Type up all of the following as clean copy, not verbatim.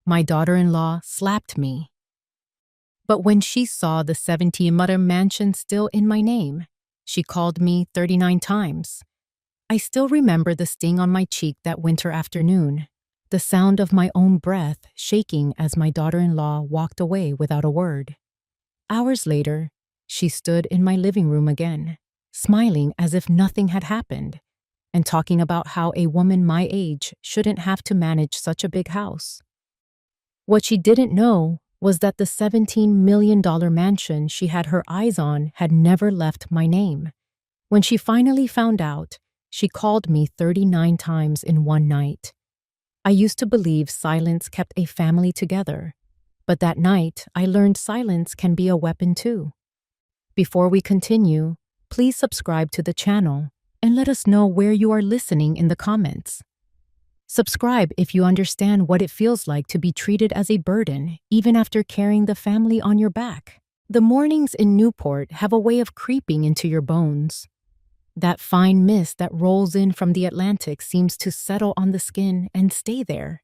My daughter-in-law slapped me. But when she saw the 70-mother mansion still in my name, she called me 39 times. I still remember the sting on my cheek that winter afternoon, the sound of my own breath shaking as my daughter-in-law walked away without a word. Hours later, she stood in my living room again, smiling as if nothing had happened, and talking about how a woman my age shouldn't have to manage such a big house. What she didn't know was that the $17 million mansion she had her eyes on had never left my name. When she finally found out, she called me 39 times in one night. I used to believe silence kept a family together, but that night I learned silence can be a weapon too. Before we continue, please subscribe to the channel and let us know where you are listening in the comments. Subscribe if you understand what it feels like to be treated as a burden, even after carrying the family on your back. The mornings in Newport have a way of creeping into your bones. That fine mist that rolls in from the Atlantic seems to settle on the skin and stay there,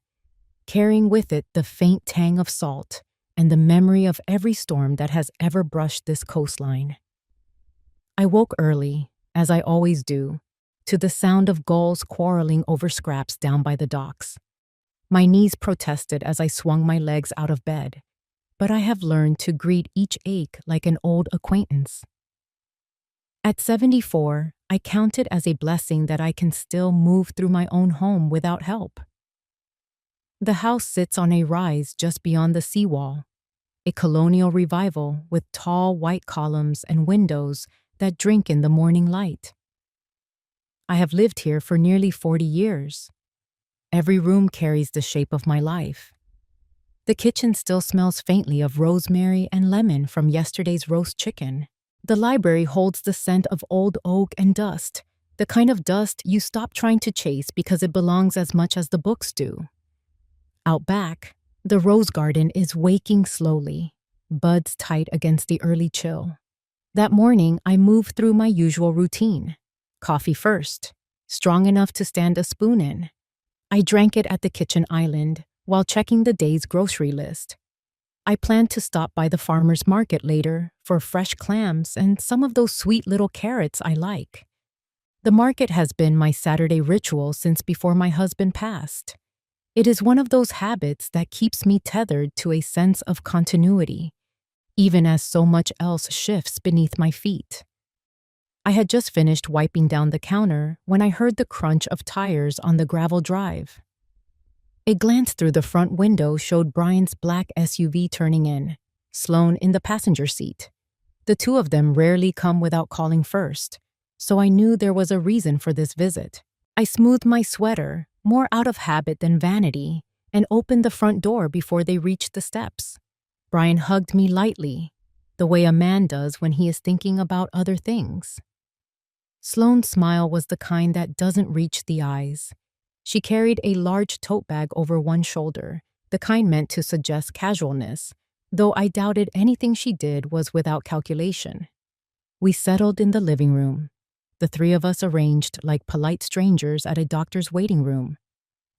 carrying with it the faint tang of salt and the memory of every storm that has ever brushed this coastline. I woke early, as I always do, to the sound of gulls quarreling over scraps down by the docks. My knees protested as I swung my legs out of bed, but I have learned to greet each ache like an old acquaintance. At 74, I count it as a blessing that I can still move through my own home without help. The house sits on a rise just beyond the seawall, a colonial revival with tall white columns and windows that drink in the morning light. I have lived here for nearly 40 years. Every room carries the shape of my life. The kitchen still smells faintly of rosemary and lemon from yesterday's roast chicken. The library holds the scent of old oak and dust, the kind of dust you stop trying to chase because it belongs as much as the books do. Out back, the rose garden is waking slowly, buds tight against the early chill. That morning, I moved through my usual routine. Coffee first, strong enough to stand a spoon in. I drank it at the kitchen island while checking the day's grocery list. I planned to stop by the farmer's market later for fresh clams and some of those sweet little carrots I like. The market has been my Saturday ritual since before my husband passed. It is one of those habits that keeps me tethered to a sense of continuity, even as so much else shifts beneath my feet. I had just finished wiping down the counter when I heard the crunch of tires on the gravel drive. A glance through the front window showed Brian's black SUV turning in, Sloan in the passenger seat. The two of them rarely come without calling first, so I knew there was a reason for this visit. I smoothed my sweater, more out of habit than vanity, and opened the front door before they reached the steps. Brian hugged me lightly, the way a man does when he is thinking about other things. Sloane's smile was the kind that doesn't reach the eyes. She carried a large tote bag over one shoulder, the kind meant to suggest casualness, though I doubted anything she did was without calculation. We settled in the living room, the three of us arranged like polite strangers at a doctor's waiting room.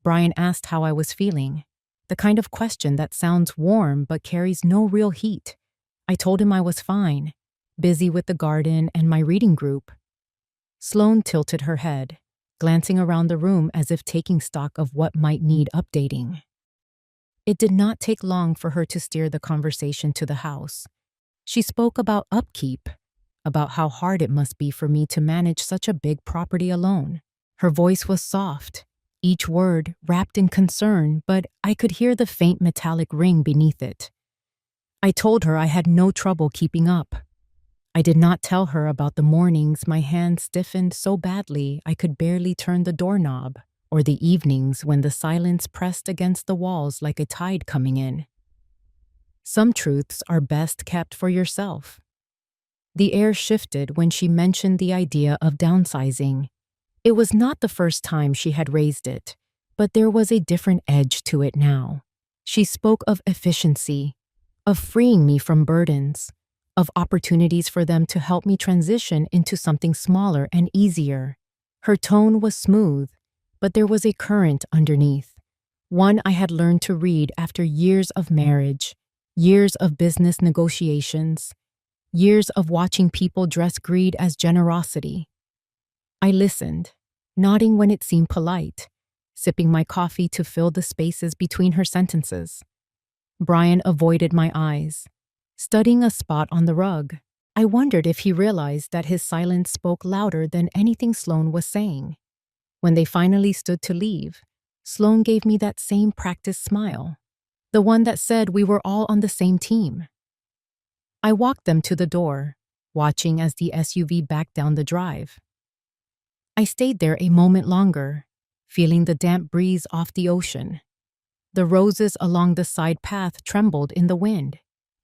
Brian asked how I was feeling, the kind of question that sounds warm but carries no real heat. I told him I was fine, busy with the garden and my reading group. Sloane tilted her head, glancing around the room as if taking stock of what might need updating. It did not take long for her to steer the conversation to the house. She spoke about upkeep, about how hard it must be for me to manage such a big property alone. Her voice was soft, each word wrapped in concern, but I could hear the faint metallic ring beneath it. I told her I had no trouble keeping up. I did not tell her about the mornings my hands stiffened so badly I could barely turn the doorknob, or the evenings when the silence pressed against the walls like a tide coming in. Some truths are best kept for yourself. The air shifted when she mentioned the idea of downsizing. It was not the first time she had raised it, but there was a different edge to it now. She spoke of efficiency, of freeing me from burdens, of opportunities for them to help me transition into something smaller and easier. Her tone was smooth, but there was a current underneath, one I had learned to read after years of marriage, years of business negotiations, years of watching people dress greed as generosity. I listened, nodding when it seemed polite, sipping my coffee to fill the spaces between her sentences. Brian avoided my eyes, studying a spot on the rug. I wondered if he realized that his silence spoke louder than anything Sloane was saying. When they finally stood to leave, Sloane gave me that same practiced smile, the one that said we were all on the same team. I walked them to the door, watching as the SUV backed down the drive. I stayed there a moment longer, feeling the damp breeze off the ocean. The roses along the side path trembled in the wind,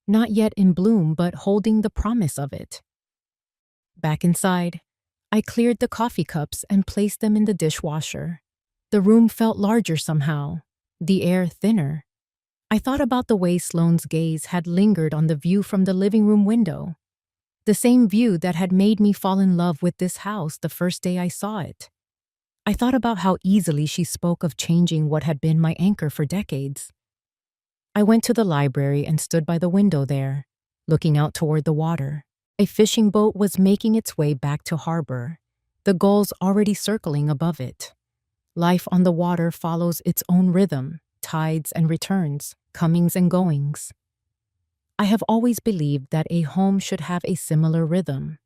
not yet in bloom but holding the promise of it. Back inside, I cleared the coffee cups and placed them in the dishwasher. The room felt larger somehow, the air thinner. I thought about the way Sloane's gaze had lingered on the view from the living room window, the same view that had made me fall in love with this house the first day I saw it. I thought about how easily she spoke of changing what had been my anchor for decades. I went to the library and stood by the window there, looking out toward the water. A fishing boat was making its way back to harbor, the gulls already circling above it. Life on the water follows its own rhythm, tides and returns, comings and goings. I have always believed that a home should have a similar rhythm,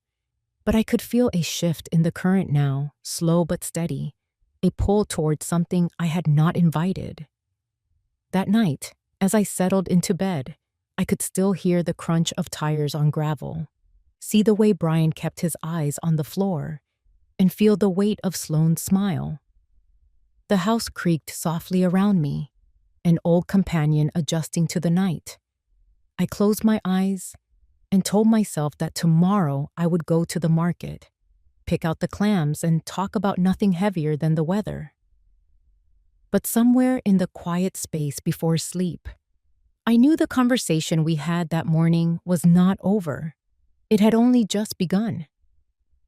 but I could feel a shift in the current now, slow but steady, a pull towards something I had not invited. That night, as I settled into bed, I could still hear the crunch of tires on gravel, see the way Brian kept his eyes on the floor, and feel the weight of Sloane's smile. The house creaked softly around me, an old companion adjusting to the night. I closed my eyes and told myself that tomorrow I would go to the market, pick out the clams, and talk about nothing heavier than the weather. But somewhere in the quiet space before sleep, I knew the conversation we had that morning was not over. It had only just begun.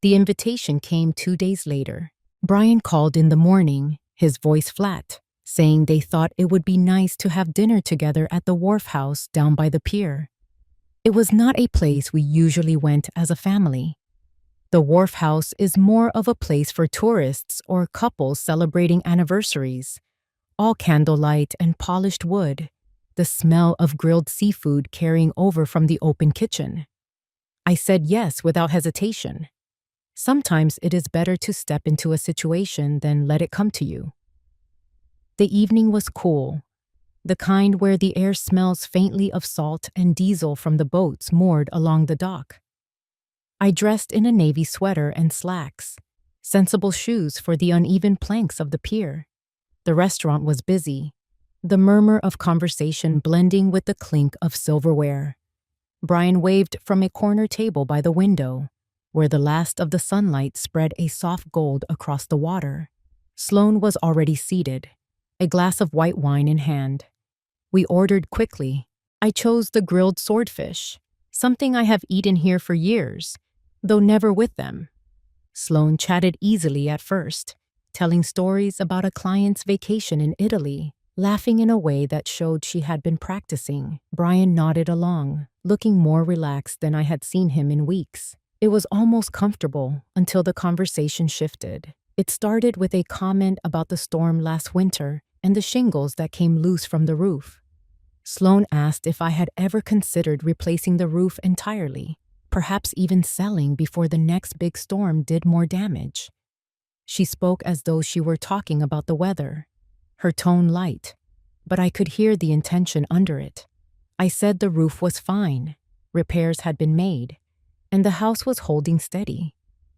The invitation came 2 days later. Brian called in the morning, his voice flat, saying they thought it would be nice to have dinner together at the wharf house down by the pier. It was not a place we usually went as a family. The wharf house is more of a place for tourists or couples celebrating anniversaries, all candlelight and polished wood, the smell of grilled seafood carrying over from the open kitchen. I said yes without hesitation. Sometimes it is better to step into a situation than let it come to you. The evening was cool, the kind where the air smells faintly of salt and diesel from the boats moored along the dock. I dressed in a navy sweater and slacks, sensible shoes for the uneven planks of the pier. The restaurant was busy, the murmur of conversation blending with the clink of silverware. Brian waved from a corner table by the window, where the last of the sunlight spread a soft gold across the water. Sloane was already seated, a glass of white wine in hand. We ordered quickly. I chose the grilled swordfish, something I have eaten here for years, though never with them. Sloane chatted easily at first, telling stories about a client's vacation in Italy, laughing in a way that showed she had been practicing. Brian nodded along, looking more relaxed than I had seen him in weeks. It was almost comfortable until the conversation shifted. It started with a comment about the storm last winter and the shingles that came loose from the roof. Sloane asked if I had ever considered replacing the roof entirely, perhaps even selling before the next big storm did more damage. She spoke as though she were talking about the weather, her tone light, but I could hear the intention under it. I said the roof was fine, repairs had been made, and the house was holding steady.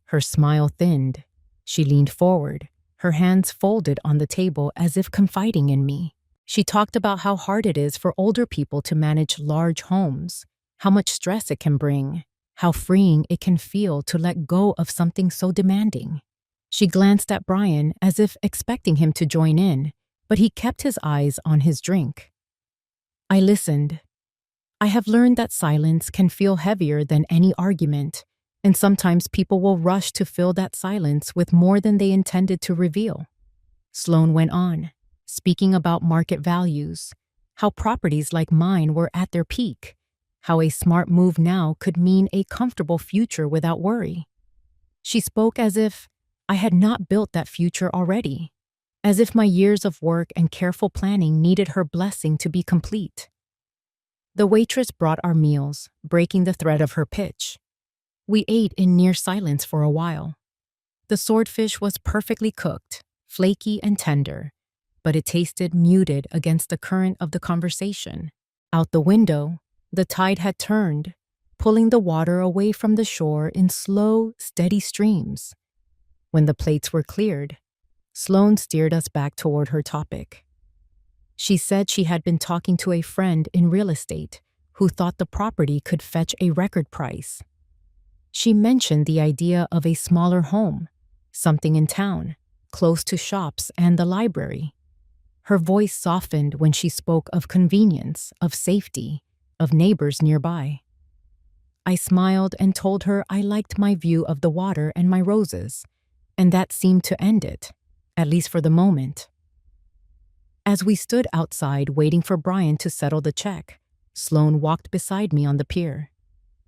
Her smile thinned. She leaned forward, her hands folded on the table as if confiding in me. She talked about how hard it is for older people to manage large homes, how much stress it can bring, how freeing it can feel to let go of something so demanding. She glanced at Brian as if expecting him to join in, but he kept his eyes on his drink. I listened. I have learned that silence can feel heavier than any argument, and sometimes people will rush to fill that silence with more than they intended to reveal. Sloane went on, speaking about market values, how properties like mine were at their peak, how a smart move now could mean a comfortable future without worry. She spoke as if I had not built that future already, as if my years of work and careful planning needed her blessing to be complete. The waitress brought our meals, breaking the thread of her pitch. We ate in near silence for a while. The swordfish was perfectly cooked, flaky and tender, but it tasted muted against the current of the conversation. Out the window, the tide had turned, pulling the water away from the shore in slow, steady streams. When the plates were cleared, Sloane steered us back toward her topic. She said she had been talking to a friend in real estate who thought the property could fetch a record price. She mentioned the idea of a smaller home, something in town, close to shops and the library. Her voice softened when she spoke of convenience, of safety, of neighbors nearby. I smiled and told her I liked my view of the water and my roses, and that seemed to end it, at least for the moment. As we stood outside waiting for Brian to settle the check, Sloane walked beside me on the pier.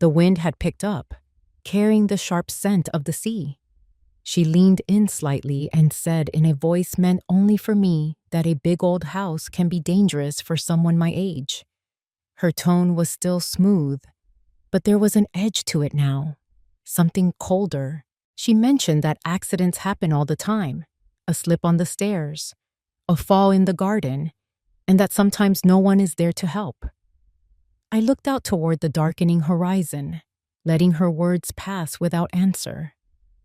The wind had picked up, carrying the sharp scent of the sea. She leaned in slightly and said in a voice meant only for me that a big old house can be dangerous for someone my age. Her tone was still smooth, but there was an edge to it now, something colder. She mentioned that accidents happen all the time, a slip on the stairs, a fall in the garden, and that sometimes no one is there to help. I looked out toward the darkening horizon, letting her words pass without answer.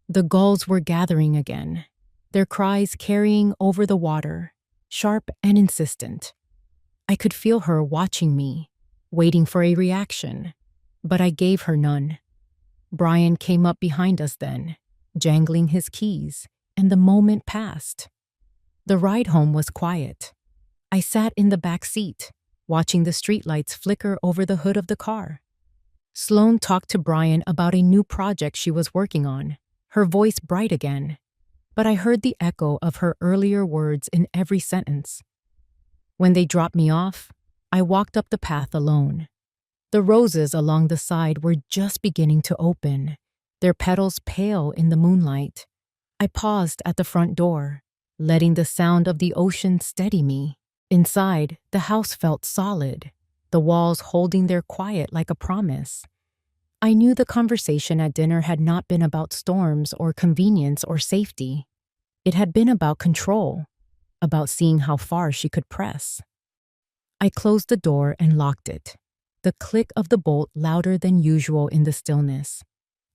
The gulls were gathering again, their cries carrying over the water, sharp and insistent. I could feel her watching me, waiting for a reaction, but I gave her none. Brian came up behind us then, jangling his keys, and the moment passed. The ride home was quiet. I sat in the back seat, watching the streetlights flicker over the hood of the car. Sloane talked to Brian about a new project she was working on, her voice bright again, but I heard the echo of her earlier words in every sentence. When they dropped me off, I walked up the path alone. The roses along the side were just beginning to open, their petals pale in the moonlight. I paused at the front door, letting the sound of the ocean steady me. Inside, the house felt solid, the walls holding their quiet like a promise. I knew the conversation at dinner had not been about storms or convenience or safety. It had been about control, about seeing how far she could press. I closed the door and locked it, the click of the bolt louder than usual in the stillness.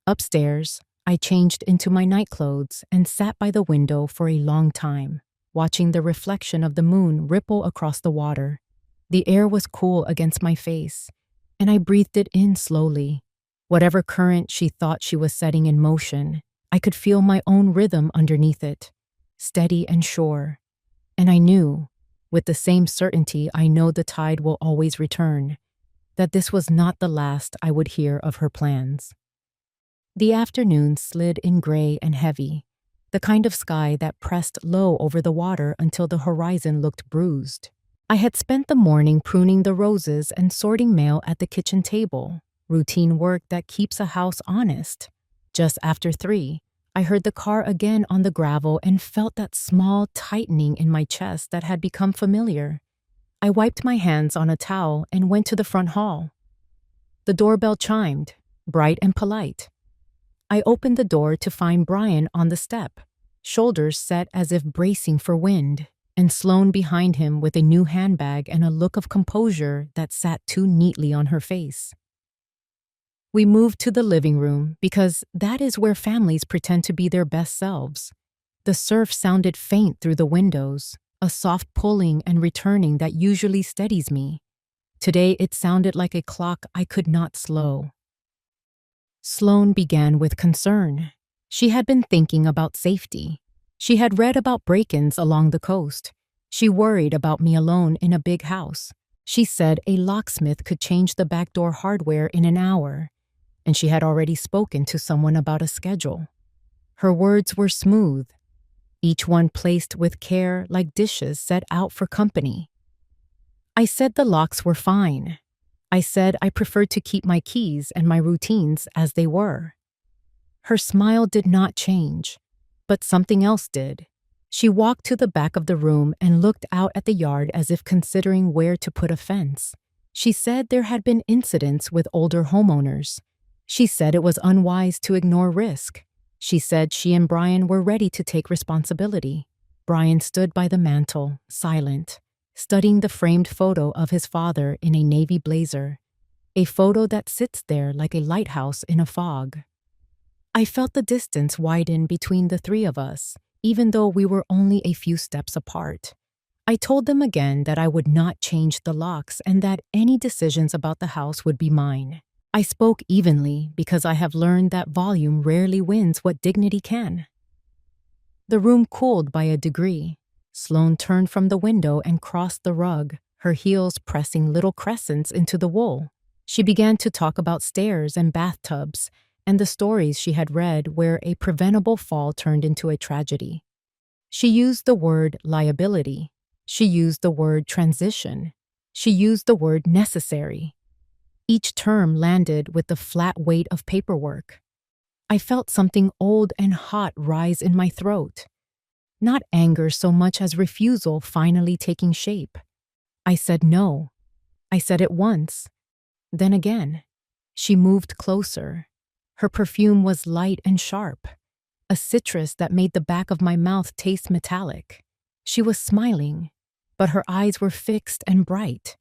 Upstairs, I changed into my nightclothes and sat by the window for a long time, watching the reflection of the moon ripple across the water. The air was cool against my face, and I breathed it in slowly. Whatever current she thought she was setting in motion, I could feel my own rhythm underneath it, steady and sure. And I knew, with the same certainty I know the tide will always return, that this was not the last I would hear of her plans. The afternoon slid in gray and heavy, the kind of sky that pressed low over the water until the horizon looked bruised. I had spent the morning pruning the roses and sorting mail at the kitchen table, routine work that keeps a house honest. Just after 3, I heard the car again on the gravel and felt that small tightening in my chest that had become familiar. I wiped my hands on a towel and went to the front hall. The doorbell chimed, bright and polite. I opened the door to find Brian on the step, shoulders set as if bracing for wind, and Sloane behind him with a new handbag and a look of composure that sat too neatly on her face. We moved to the living room because that is where families pretend to be their best selves. The surf sounded faint through the windows, a soft pulling and returning that usually steadies me. Today it sounded like a clock I could not slow. Sloane began with concern. She had been thinking about safety. She had read about break-ins along the coast. She worried about me alone in a big house. She said a locksmith could change the back door hardware in an hour, and she had already spoken to someone about a schedule. Her words were smooth, each one placed with care like dishes set out for company. I said the locks were fine. I said I preferred to keep my keys and my routines as they were. Her smile did not change, but something else did. She walked to the back of the room and looked out at the yard as if considering where to put a fence. She said there had been incidents with older homeowners. She said it was unwise to ignore risk. She said she and Brian were ready to take responsibility. Brian stood by the mantel, silent, studying the framed photo of his father in a navy blazer, a photo that sits there like a lighthouse in a fog. I felt the distance widen between the three of us, even though we were only a few steps apart. I told them again that I would not change the locks and that any decisions about the house would be mine. I spoke evenly because I have learned that volume rarely wins what dignity can. The room cooled by a degree. Sloane turned from the window and crossed the rug, her heels pressing little crescents into the wool. She began to talk about stairs and bathtubs and the stories she had read where a preventable fall turned into a tragedy. She used the word liability. She used the word transition. She used the word necessary. Each term landed with the flat weight of paperwork. I felt something old and hot rise in my throat. Not anger so much as refusal finally taking shape. I said no. I said it once. Then again. She moved closer. Her perfume was light and sharp, a citrus that made the back of my mouth taste metallic. She was smiling, but her eyes were fixed and bright.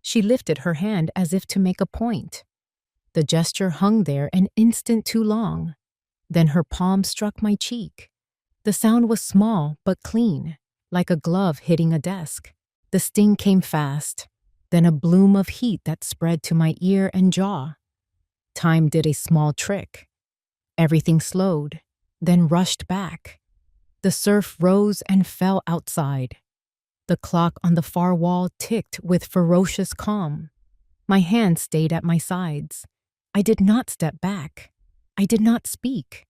She lifted her hand as if to make a point. The gesture hung there an instant too long. Then her palm struck my cheek. The sound was small but clean, like a glove hitting a desk. The sting came fast, then a bloom of heat that spread to my ear and jaw. Time did a small trick. Everything slowed, then rushed back. The surf rose and fell outside. The clock on the far wall ticked with ferocious calm. My hands stayed at my sides. I did not step back. I did not speak.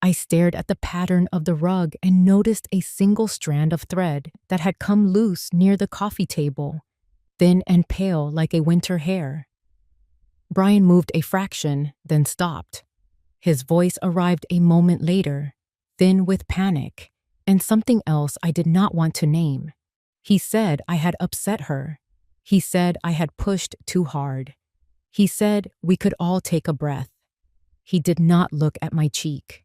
I stared at the pattern of the rug and noticed a single strand of thread that had come loose near the coffee table, thin and pale like a winter hair. Brian moved a fraction, then stopped. His voice arrived a moment later, thin with panic, and something else I did not want to name. He said I had upset her. He said I had pushed too hard. He said we could all take a breath. He did not look at my cheek.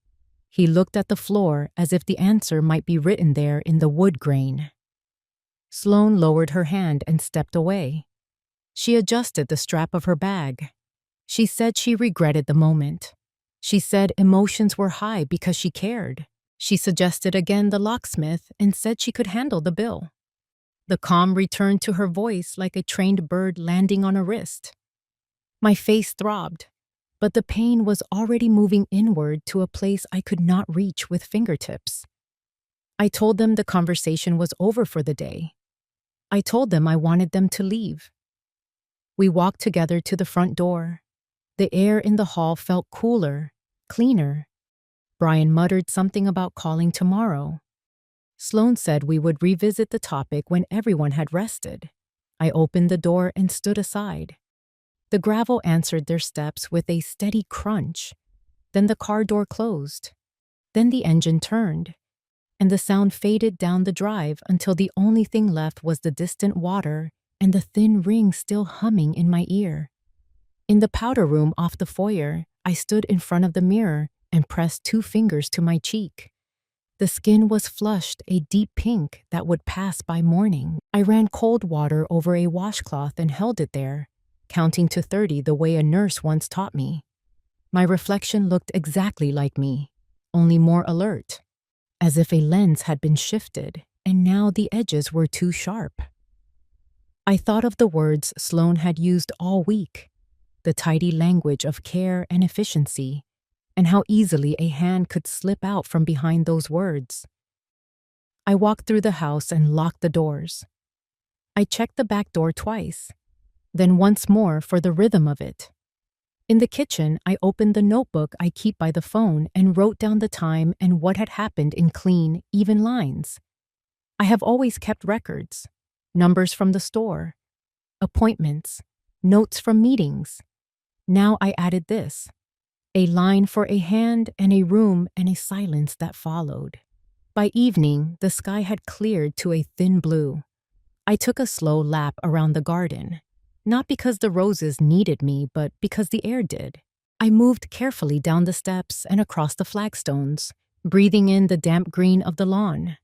He looked at the floor as if the answer might be written there in the wood grain. Sloane lowered her hand and stepped away. She adjusted the strap of her bag. She said she regretted the moment. She said emotions were high because she cared. She suggested again the locksmith and said she could handle the bill. The calm returned to her voice like a trained bird landing on a wrist. My face throbbed, but the pain was already moving inward to a place I could not reach with fingertips. I told them the conversation was over for the day. I told them I wanted them to leave. We walked together to the front door. The air in the hall felt cooler, cleaner. Brian muttered something about calling tomorrow. Sloane said we would revisit the topic when everyone had rested. I opened the door and stood aside. The gravel answered their steps with a steady crunch. Then the car door closed. Then the engine turned, and the sound faded down the drive until the only thing left was the distant water and the thin ring still humming in my ear. In the powder room off the foyer, I stood in front of the mirror and pressed 2 fingers to my cheek. The skin was flushed a deep pink that would pass by morning. I ran cold water over a washcloth and held it there, counting to 30 the way a nurse once taught me. My reflection looked exactly like me, only more alert, as if a lens had been shifted and now the edges were too sharp. I thought of the words Sloane had used all week, the tidy language of care and efficiency, and how easily a hand could slip out from behind those words. I walked through the house and locked the doors. I checked the back door twice, then once more for the rhythm of it. In the kitchen, I opened the notebook I keep by the phone and wrote down the time and what had happened in clean, even lines. I have always kept records, numbers from the store, appointments, notes from meetings. Now I added this: a line for a hand and a room and a silence that followed. By evening, the sky had cleared to a thin blue. I took a slow lap around the garden, not because the roses needed me, but because the air did. I moved carefully down the steps and across the flagstones, breathing in the damp green of the lawn.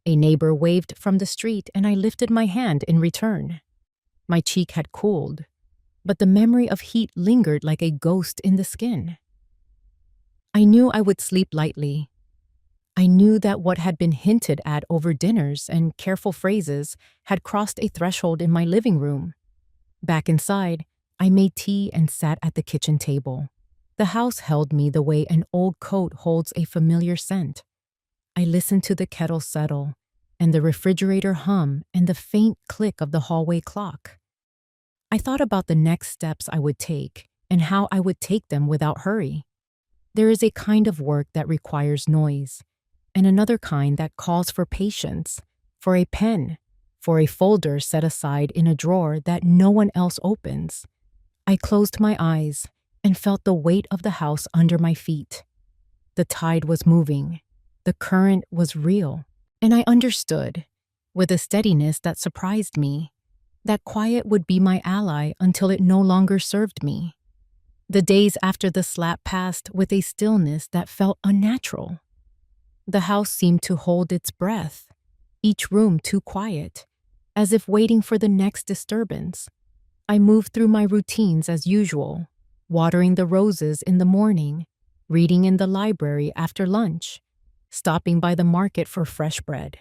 A neighbor waved from the street and I lifted my hand in return. My cheek had cooled, but the memory of heat lingered like a ghost in the skin. I knew I would sleep lightly. I knew that what had been hinted at over dinners and careful phrases had crossed a threshold in my living room. Back inside, I made tea and sat at the kitchen table. The house held me the way an old coat holds a familiar scent. I listened to the kettle settle, and the refrigerator hum, and the faint click of the hallway clock. I thought about the next steps I would take, and how I would take them without hurry. There is a kind of work that requires noise, and another kind that calls for patience, for a pen, for a folder set aside in a drawer that no one else opens. I closed my eyes and felt the weight of the house under my feet. The tide was moving. The current was real. And I understood, with a steadiness that surprised me, that quiet would be my ally until it no longer served me. The days after the slap passed with a stillness that felt unnatural. The house seemed to hold its breath, each room too quiet, as if waiting for the next disturbance. I moved through my routines as usual, watering the roses in the morning, reading in the library after lunch, stopping by the market for fresh bread.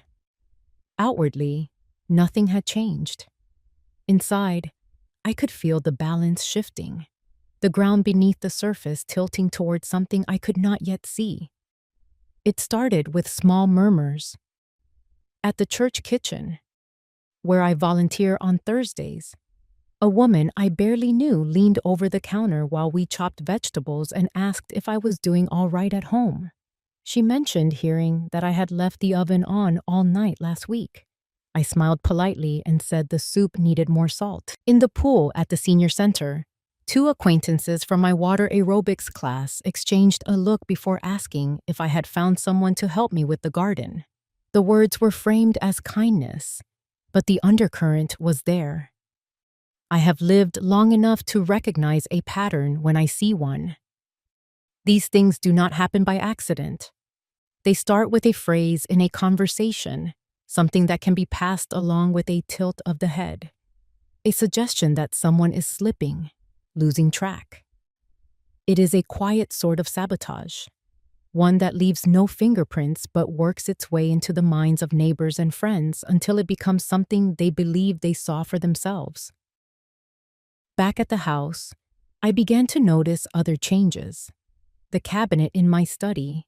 Outwardly, nothing had changed. Inside, I could feel the balance shifting, the ground beneath the surface tilting towards something I could not yet see. It started with small murmurs. At the church kitchen, where I volunteer on Thursdays, a woman I barely knew leaned over the counter while we chopped vegetables and asked if I was doing all right at home. She mentioned hearing that I had left the oven on all night last week. I smiled politely and said the soup needed more salt. In the pool at the senior center, two acquaintances from my water aerobics class exchanged a look before asking if I had found someone to help me with the garden. The words were framed as kindness, but the undercurrent was there. I have lived long enough to recognize a pattern when I see one. These things do not happen by accident. They start with a phrase in a conversation, something that can be passed along with a tilt of the head, a suggestion that someone is slipping, losing track. It is a quiet sort of sabotage, one that leaves no fingerprints but works its way into the minds of neighbors and friends until it becomes something they believe they saw for themselves. Back at the house, I began to notice other changes. The cabinet in my study,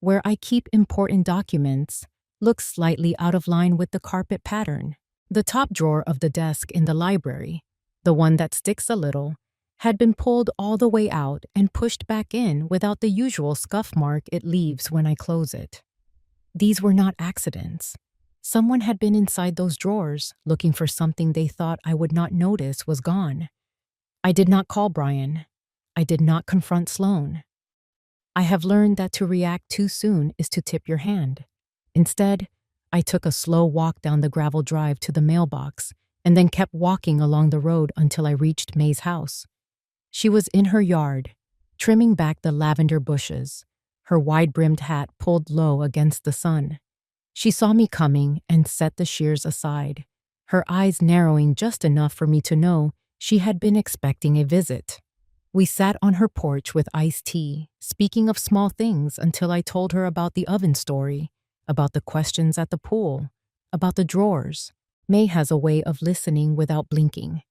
where I keep important documents, looks slightly out of line with the carpet pattern. The top drawer of the desk in the library, the one that sticks a little, had been pulled all the way out and pushed back in without the usual scuff mark it leaves when I close it. These were not accidents. Someone had been inside those drawers, looking for something they thought I would not notice was gone. I did not call Brian. I did not confront Sloan. I have learned that to react too soon is to tip your hand. Instead, I took a slow walk down the gravel drive to the mailbox and then kept walking along the road until I reached May's house. She was in her yard, trimming back the lavender bushes, her wide-brimmed hat pulled low against the sun. She saw me coming and set the shears aside, her eyes narrowing just enough for me to know she had been expecting a visit. We sat on her porch with iced tea, speaking of small things until I told her about the oven story, about the questions at the pool, about the drawers. May has a way of listening without blinking,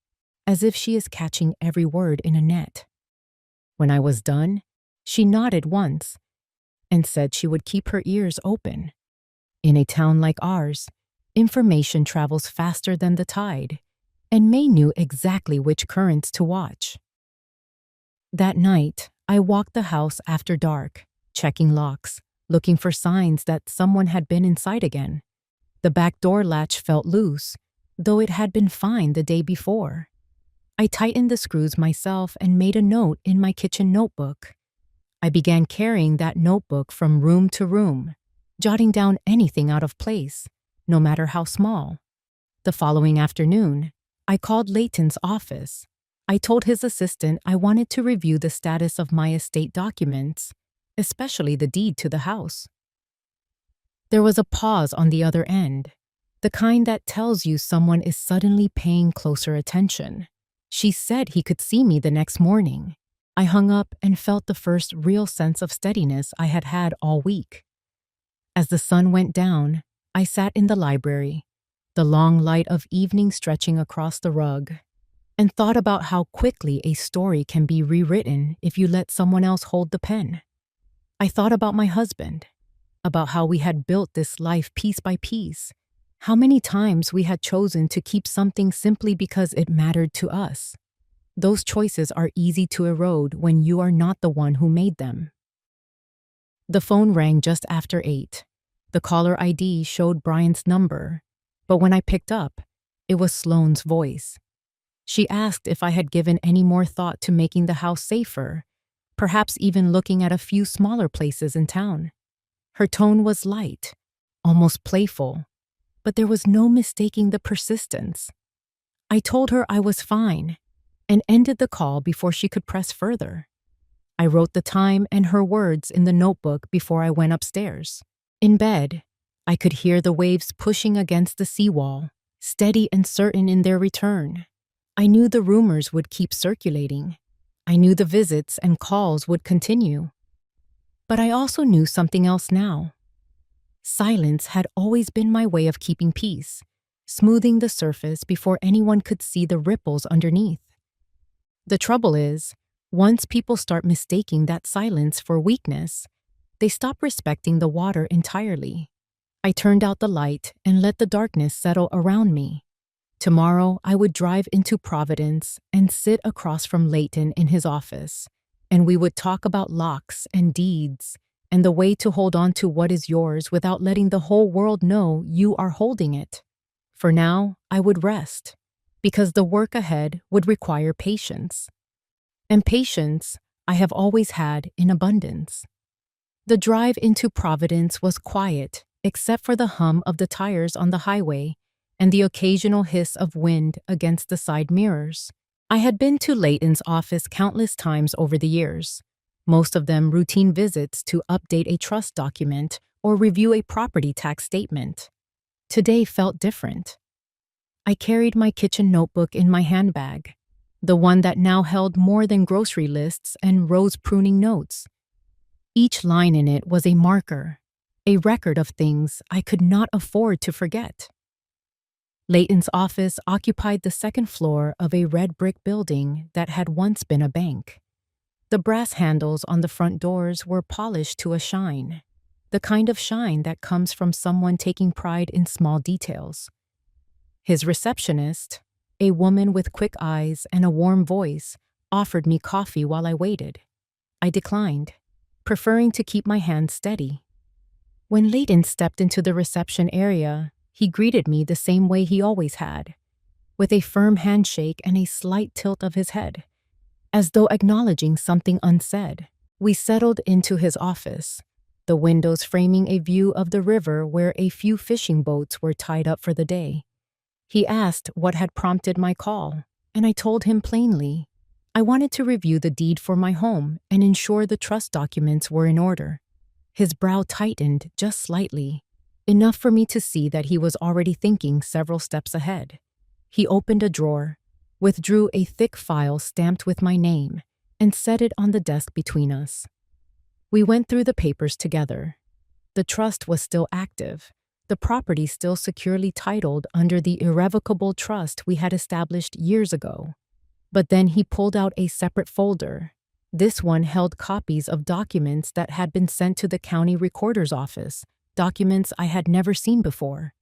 as if she is catching every word in a net. When I was done, she nodded once and said she would keep her ears open. In a town like ours, information travels faster than the tide, and May knew exactly which currents to watch. That night, I walked the house after dark, checking locks, looking for signs that someone had been inside again. The back door latch felt loose, though it had been fine the day before. I tightened the screws myself and made a note in my kitchen notebook. I began carrying that notebook from room to room, jotting down anything out of place, no matter how small. The following afternoon, I called Leighton's office. I told his assistant I wanted to review the status of my estate documents, especially the deed to the house. There was a pause on the other end, the kind that tells you someone is suddenly paying closer attention. She said he could see me the next morning. I hung up and felt the first real sense of steadiness I had had all week. As the sun went down, I sat in the library, the long light of evening stretching across the rug, and thought about how quickly a story can be rewritten if you let someone else hold the pen. I thought about my husband, about how we had built this life piece by piece, how many times we had chosen to keep something simply because it mattered to us. Those choices are easy to erode when you are not the one who made them. The phone rang just after 8. The caller ID showed Brian's number, but when I picked up, it was Sloane's voice. She asked if I had given any more thought to making the house safer, perhaps even looking at a few smaller places in town. Her tone was light, almost playful, but there was no mistaking the persistence. I told her I was fine and ended the call before she could press further. I wrote the time and her words in the notebook before I went upstairs. In bed, I could hear the waves pushing against the seawall, steady and certain in their return. I knew the rumors would keep circulating. I knew the visits and calls would continue. But I also knew something else now. Silence had always been my way of keeping peace, smoothing the surface before anyone could see the ripples underneath. The trouble is, once people start mistaking that silence for weakness, they stop respecting the water entirely. I turned out the light and let the darkness settle around me. Tomorrow, I would drive into Providence and sit across from Leighton in his office, and we would talk about locks and deeds and the way to hold on to what is yours without letting the whole world know you are holding it. For now, I would rest, because the work ahead would require patience. And patience I have always had in abundance. The drive into Providence was quiet, except for the hum of the tires on the highway and the occasional hiss of wind against the side mirrors. I had been to Leighton's office countless times over the years, most of them routine visits to update a trust document or review a property tax statement. Today felt different. I carried my kitchen notebook in my handbag, the one that now held more than grocery lists and rose pruning notes. Each line in it was a marker, a record of things I could not afford to forget. Leighton's office occupied the second floor of a red brick building that had once been a bank. The brass handles on the front doors were polished to a shine, the kind of shine that comes from someone taking pride in small details. His receptionist, a woman with quick eyes and a warm voice, offered me coffee while I waited. I declined, preferring to keep my hands steady. When Leighton stepped into the reception area, he greeted me the same way he always had, with a firm handshake and a slight tilt of his head, as though acknowledging something unsaid. We settled into his office, the windows framing a view of the river where a few fishing boats were tied up for the day. He asked what had prompted my call, and I told him plainly, I wanted to review the deed for my home and ensure the trust documents were in order. His brow tightened just slightly, enough for me to see that he was already thinking several steps ahead. He opened a drawer, withdrew a thick file stamped with my name, and set it on the desk between us. We went through the papers together. The trust was still active, the property still securely titled under the irrevocable trust we had established years ago. But then he pulled out a separate folder. This one held copies of documents that had been sent to the county recorder's office, documents I had never seen before.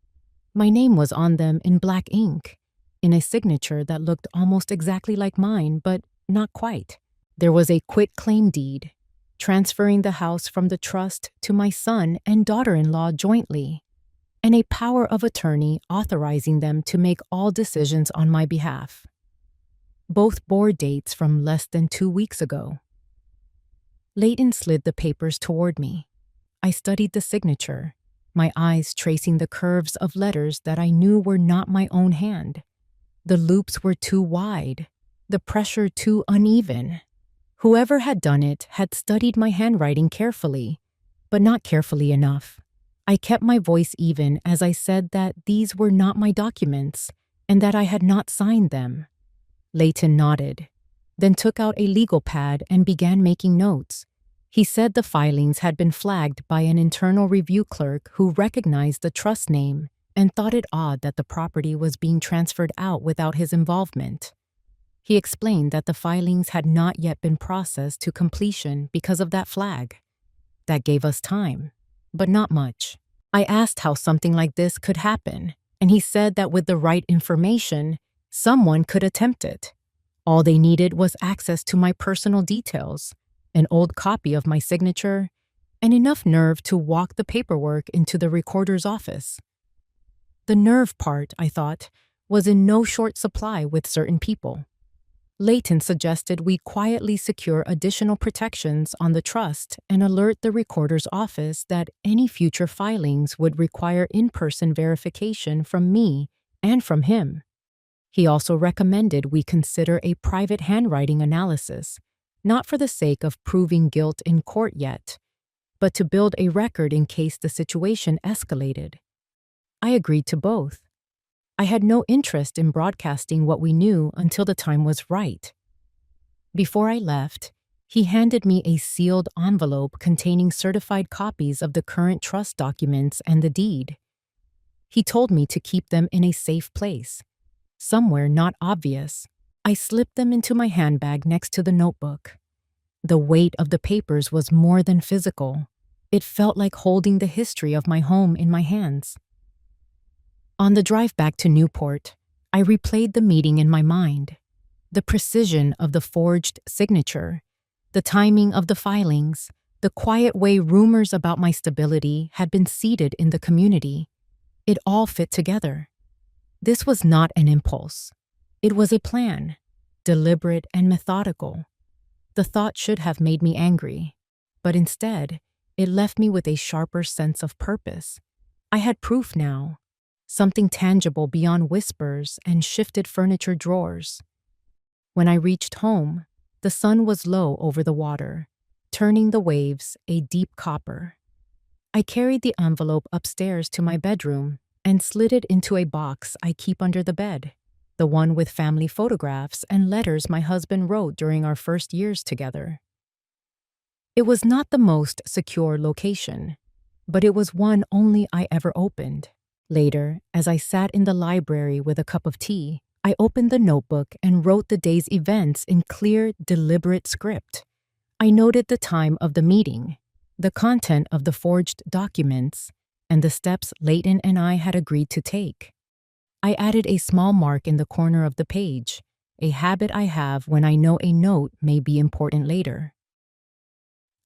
My name was on them in black ink, in a signature that looked almost exactly like mine, but not quite. There was a quit claim deed, transferring the house from the trust to my son and daughter-in-law jointly, and a power of attorney authorizing them to make all decisions on my behalf. Both bore dates from less than 2 weeks ago. Leighton slid the papers toward me. I studied the signature, my eyes tracing the curves of letters that I knew were not my own hand. The loops were too wide, the pressure too uneven. Whoever had done it had studied my handwriting carefully, but not carefully enough. I kept my voice even as I said that these were not my documents and that I had not signed them. Leighton nodded, then took out a legal pad and began making notes. He said the filings had been flagged by an internal review clerk who recognized the trust name and thought it odd that the property was being transferred out without his involvement. He explained that the filings had not yet been processed to completion because of that flag. That gave us time, but not much. I asked how something like this could happen, and he said that with the right information, someone could attempt it. All they needed was access to my personal details, an old copy of my signature, and enough nerve to walk the paperwork into the recorder's office. The nerve part, I thought, was in no short supply with certain people. Leighton suggested we quietly secure additional protections on the trust and alert the recorder's office that any future filings would require in-person verification from me and from him. He also recommended we consider a private handwriting analysis, not for the sake of proving guilt in court yet, but to build a record in case the situation escalated. I agreed to both. I had no interest in broadcasting what we knew until the time was right. Before I left, he handed me a sealed envelope containing certified copies of the current trust documents and the deed. He told me to keep them in a safe place, somewhere not obvious. I slipped them into my handbag next to the notebook. The weight of the papers was more than physical. It felt like holding the history of my home in my hands. On the drive back to Newport, I replayed the meeting in my mind. The precision of the forged signature, the timing of the filings, the quiet way rumors about my stability had been seeded in the community. It all fit together. This was not an impulse. It was a plan, deliberate and methodical. The thought should have made me angry, but instead, it left me with a sharper sense of purpose. I had proof now, something tangible beyond whispers and shifted furniture drawers. When I reached home, the sun was low over the water, turning the waves a deep copper. I carried the envelope upstairs to my bedroom and slid it into a box I keep under the bed, the one with family photographs and letters my husband wrote during our first years together. It was not the most secure location, but it was one only I ever opened. Later, as I sat in the library with a cup of tea, I opened the notebook and wrote the day's events in clear, deliberate script. I noted the time of the meeting, the content of the forged documents, and the steps Leighton and I had agreed to take. I added a small mark in the corner of the page, a habit I have when I know a note may be important later.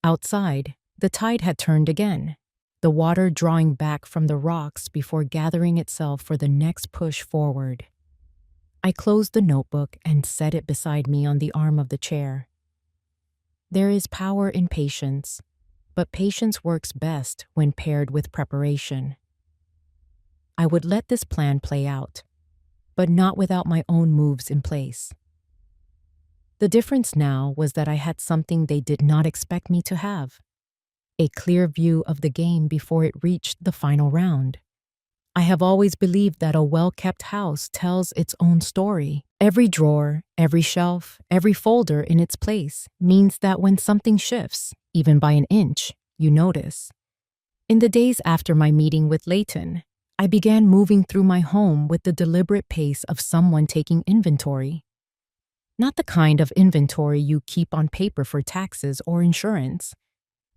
Outside, the tide had turned again, the water drawing back from the rocks before gathering itself for the next push forward. I closed the notebook and set it beside me on the arm of the chair. There is power in patience, but patience works best when paired with preparation. I would let this plan play out, but not without my own moves in place. The difference now was that I had something they did not expect me to have. A clear view of the game before it reached the final round. I have always believed that a well-kept house tells its own story. Every drawer, every shelf, every folder in its place means that when something shifts, even by an inch, you notice. In the days after my meeting with Leighton, I began moving through my home with the deliberate pace of someone taking inventory. Not the kind of inventory you keep on paper for taxes or insurance,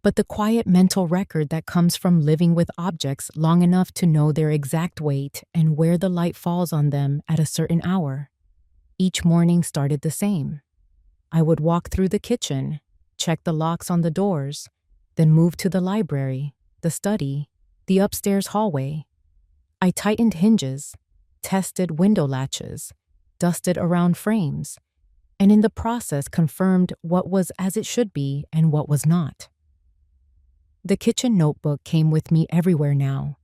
but the quiet mental record that comes from living with objects long enough to know their exact weight and where the light falls on them at a certain hour. Each morning started the same. I would walk through the kitchen, check the locks on the doors, then move to the library, the study, the upstairs hallway. I tightened hinges, tested window latches, dusted around frames, and in the process confirmed what was as it should be and what was not. The kitchen notebook came with me everywhere now,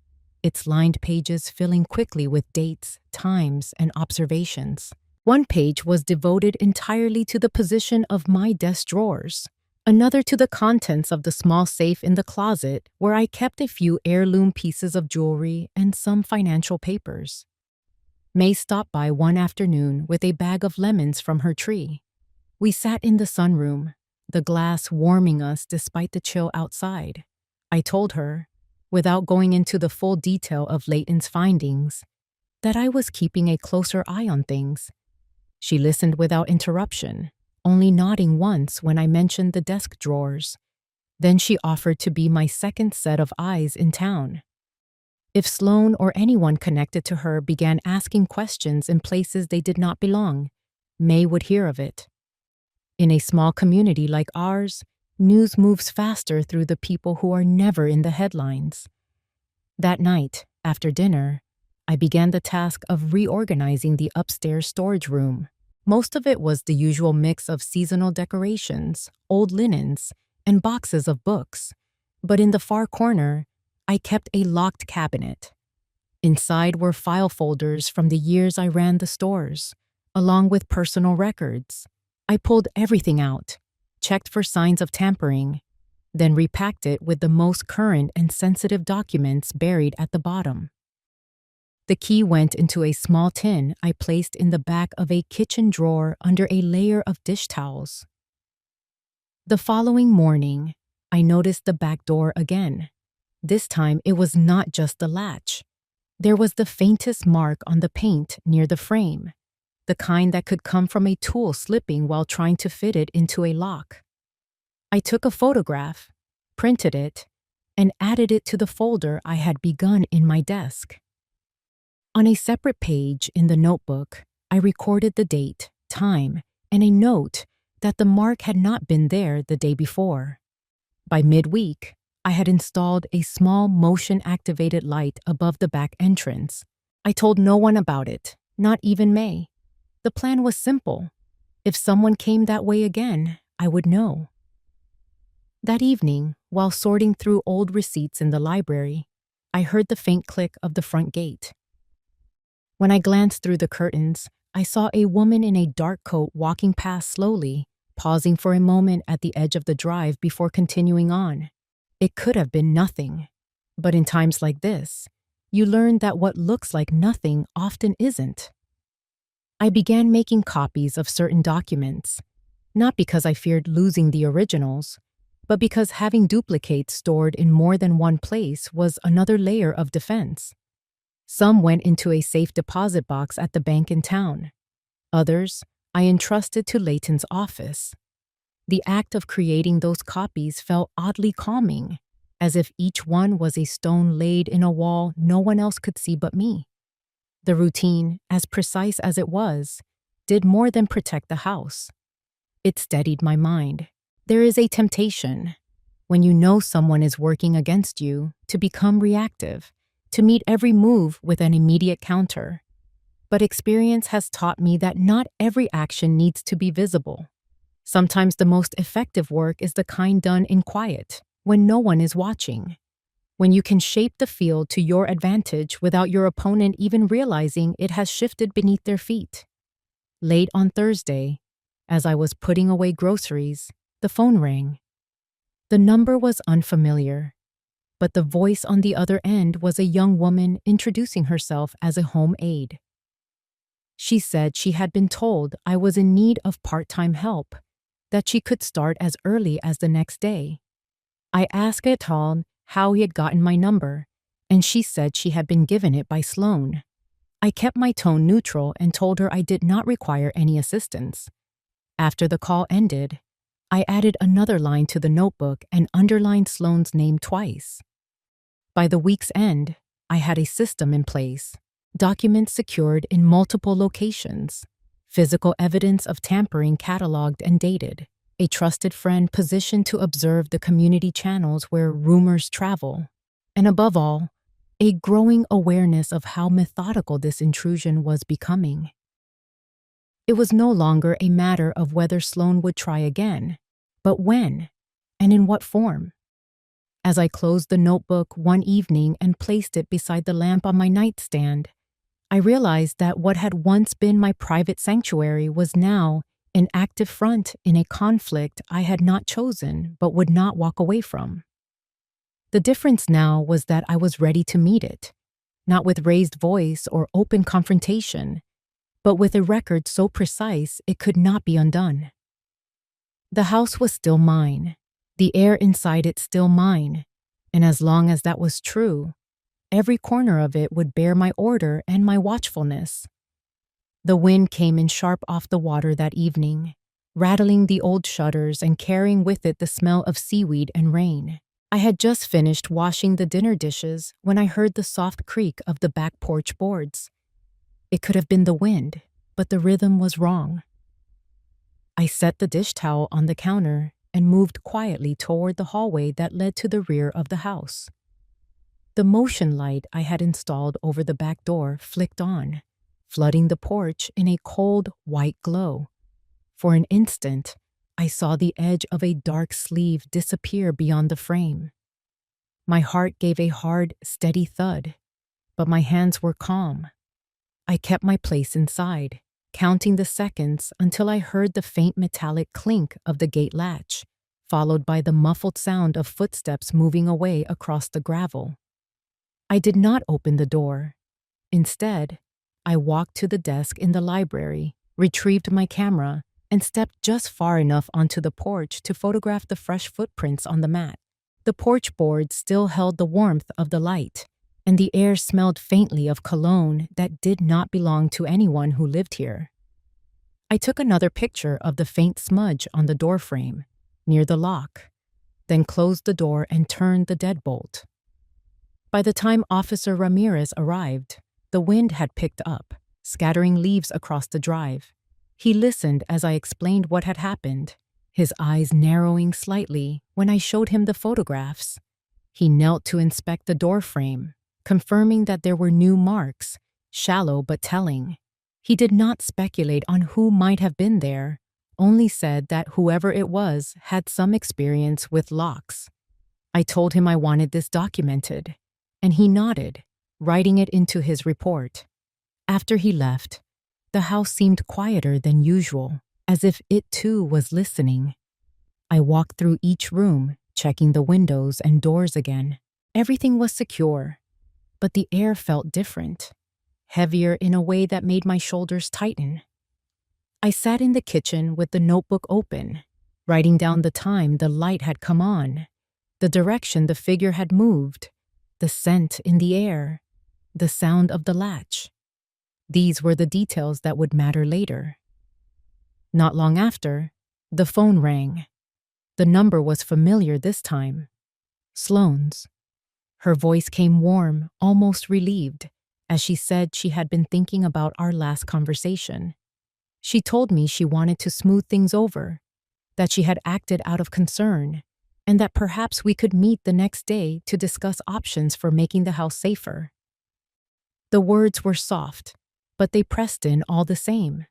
its lined pages filling quickly with dates, times, and observations. One page was devoted entirely to the position of my desk drawers, another to the contents of the small safe in the closet where I kept a few heirloom pieces of jewelry and some financial papers. May stopped by one afternoon with a bag of lemons from her tree. We sat in the sunroom, the glass warming us despite the chill outside. I told her, without going into the full detail of Leighton's findings, that I was keeping a closer eye on things. She listened without interruption, only nodding once when I mentioned the desk drawers. Then she offered to be my second set of eyes in town. If Sloan or anyone connected to her began asking questions in places they did not belong, May would hear of it. In a small community like ours, news moves faster through the people who are never in the headlines. That night, after dinner, I began the task of reorganizing the upstairs storage room. Most of it was the usual mix of seasonal decorations, old linens, and boxes of books. But in the far corner, I kept a locked cabinet. Inside were file folders from the years I ran the stores, along with personal records. I pulled everything out, checked for signs of tampering, then repacked it with the most current and sensitive documents buried at the bottom. The key went into a small tin I placed in the back of a kitchen drawer under a layer of dish towels. The following morning, I noticed the back door again. This time it was not just the latch. There was the faintest mark on the paint near the frame, the kind that could come from a tool slipping while trying to fit it into a lock. I took a photograph, printed it, and added it to the folder I had begun in my desk. On a separate page in the notebook, I recorded the date, time, and a note that the mark had not been there the day before. By midweek, I had installed a small motion-activated light above the back entrance. I told no one about it, not even May. The plan was simple. If someone came that way again, I would know. That evening, while sorting through old receipts in the library, I heard the faint click of the front gate. When I glanced through the curtains, I saw a woman in a dark coat walking past slowly, pausing for a moment at the edge of the drive before continuing on. It could have been nothing, but in times like this, you learn that what looks like nothing often isn't. I began making copies of certain documents, not because I feared losing the originals, but because having duplicates stored in more than one place was another layer of defense. Some went into a safe deposit box at the bank in town. Others I entrusted to Leighton's office. The act of creating those copies felt oddly calming, as if each one was a stone laid in a wall no one else could see but me. The routine, as precise as it was, did more than protect the house. It steadied my mind. There is a temptation, when you know someone is working against you, to become reactive, to meet every move with an immediate counter. But experience has taught me that not every action needs to be visible. Sometimes the most effective work is the kind done in quiet, when no one is watching. When you can shape the field to your advantage without your opponent even realizing it has shifted beneath their feet. Late on Thursday, as I was putting away groceries, the phone rang. The number was unfamiliar, but the voice on the other end was a young woman introducing herself as a home aide. She said she had been told I was in need of part-time help, that she could start as early as the next day. I asked Etal how he had gotten my number, and she said she had been given it by Sloan. I kept my tone neutral and told her I did not require any assistance. After the call ended, I added another line to the notebook and underlined Sloan's name twice. By the week's end, I had a system in place, documents secured in multiple locations, physical evidence of tampering cataloged and dated, a trusted friend positioned to observe the community channels where rumors travel, and above all, a growing awareness of how methodical this intrusion was becoming. It was no longer a matter of whether Sloane would try again, but when, and in what form. As I closed the notebook one evening and placed it beside the lamp on my nightstand, I realized that what had once been my private sanctuary was now an active front in a conflict I had not chosen but would not walk away from. The difference now was that I was ready to meet it, not with raised voice or open confrontation, but with a record so precise it could not be undone. The house was still mine, the air inside it still mine, and as long as that was true, every corner of it would bear my order and my watchfulness. The wind came in sharp off the water that evening, rattling the old shutters and carrying with it the smell of seaweed and rain. I had just finished washing the dinner dishes when I heard the soft creak of the back porch boards. It could have been the wind, but the rhythm was wrong. I set the dish towel on the counter and moved quietly toward the hallway that led to the rear of the house. The motion light I had installed over the back door flicked on, flooding the porch in a cold, white glow. For an instant, I saw the edge of a dark sleeve disappear beyond the frame. My heart gave a hard, steady thud, but my hands were calm. I kept my place inside, counting the seconds until I heard the faint metallic clink of the gate latch, followed by the muffled sound of footsteps moving away across the gravel. I did not open the door. Instead, I walked to the desk in the library, retrieved my camera, and stepped just far enough onto the porch to photograph the fresh footprints on the mat. The porch boards still held the warmth of the light, and the air smelled faintly of cologne that did not belong to anyone who lived here. I took another picture of the faint smudge on the doorframe, near the lock, then closed the door and turned the deadbolt. By the time Officer Ramirez arrived, the wind had picked up, scattering leaves across the drive. He listened as I explained what had happened, his eyes narrowing slightly when I showed him the photographs. He knelt to inspect the doorframe, confirming that there were new marks, shallow but telling. He did not speculate on who might have been there, only said that whoever it was had some experience with locks. I told him I wanted this documented, and he nodded, writing it into his report. After he left, the house seemed quieter than usual, as if it too was listening. I walked through each room, checking the windows and doors again. Everything was secure, but the air felt different, heavier in a way that made my shoulders tighten. I sat in the kitchen with the notebook open, writing down the time the light had come on, the direction the figure had moved, the scent in the air, the sound of the latch. These were the details that would matter later. Not long after, the phone rang. The number was familiar this time. Sloane's. Her voice came warm, almost relieved, as she said she had been thinking about our last conversation. She told me she wanted to smooth things over, that she had acted out of concern, and that perhaps we could meet the next day to discuss options for making the house safer. The words were soft, but they pressed in all the same.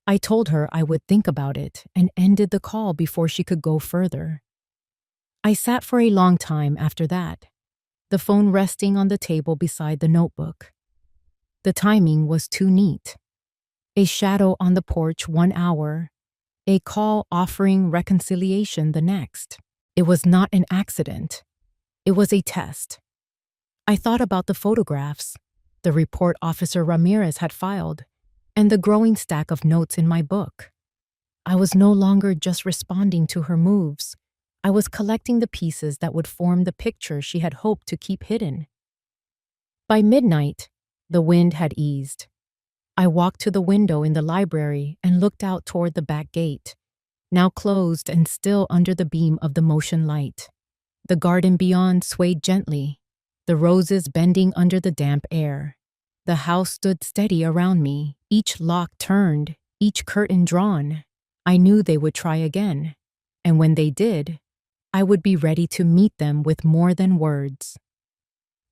I told her I would think about it and ended the call before she could go further. I sat for a long time after that, the phone resting on the table beside the notebook. The timing was too neat. A shadow on the porch 1 hour, a call offering reconciliation the next. It was not an accident. It was a test. I thought about the photographs, the report Officer Ramirez had filed, and the growing stack of notes in my book. I was no longer just responding to her moves. I was collecting the pieces that would form the picture she had hoped to keep hidden. By midnight, the wind had eased. I walked to the window in the library and looked out toward the back gate, now closed and still under the beam of the motion light. The garden beyond swayed gently, the roses bending under the damp air. The house stood steady around me, each lock turned, each curtain drawn, I knew they would try again, and when they did, I would be ready to meet them with more than words.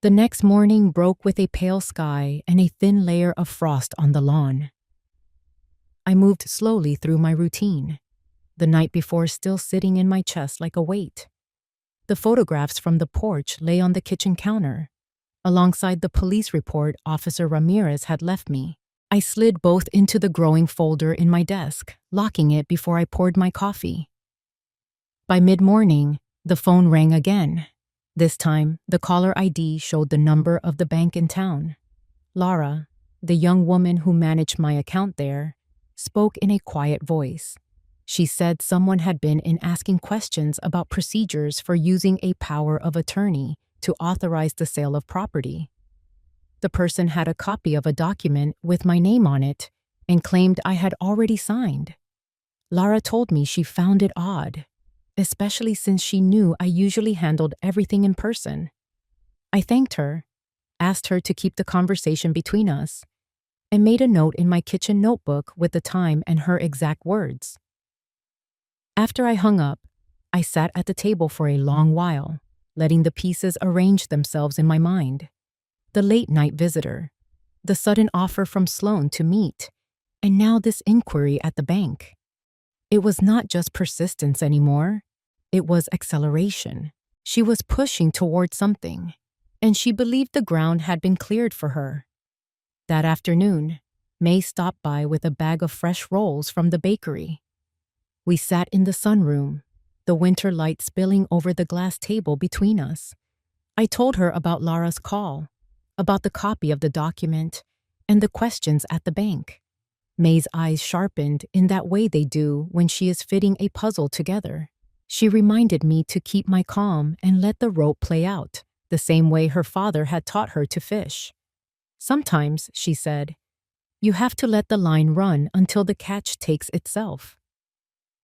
The next morning broke with a pale sky and a thin layer of frost on the lawn. I moved slowly through my routine, the night before still sitting in my chest like a weight. The photographs from the porch lay on the kitchen counter, alongside the police report Officer Ramirez had left me. I slid both into the growing folder in my desk, locking it before I poured my coffee. By mid-morning, the phone rang again. This time, the caller ID showed the number of the bank in town. Lara, the young woman who managed my account there, spoke in a quiet voice. She said someone had been in asking questions about procedures for using a power of attorney to authorize the sale of property. The person had a copy of a document with my name on it and claimed I had already signed. Lara told me she found it odd, especially since she knew I usually handled everything in person. I thanked her, asked her to keep the conversation between us, and made a note in my kitchen notebook with the time and her exact words. After I hung up, I sat at the table for a long while, letting the pieces arrange themselves in my mind. The late-night visitor, the sudden offer from Sloan to meet, and now this inquiry at the bank. It was not just persistence anymore. It was acceleration. She was pushing toward something, and she believed the ground had been cleared for her. That afternoon, May stopped by with a bag of fresh rolls from the bakery. We sat in the sunroom, the winter light spilling over the glass table between us. I told her about Lara's call, about the copy of the document, and the questions at the bank. May's eyes sharpened in that way they do when she is fitting a puzzle together. She reminded me to keep my calm and let the rope play out, the same way her father had taught her to fish. Sometimes, she said, you have to let the line run until the catch takes itself.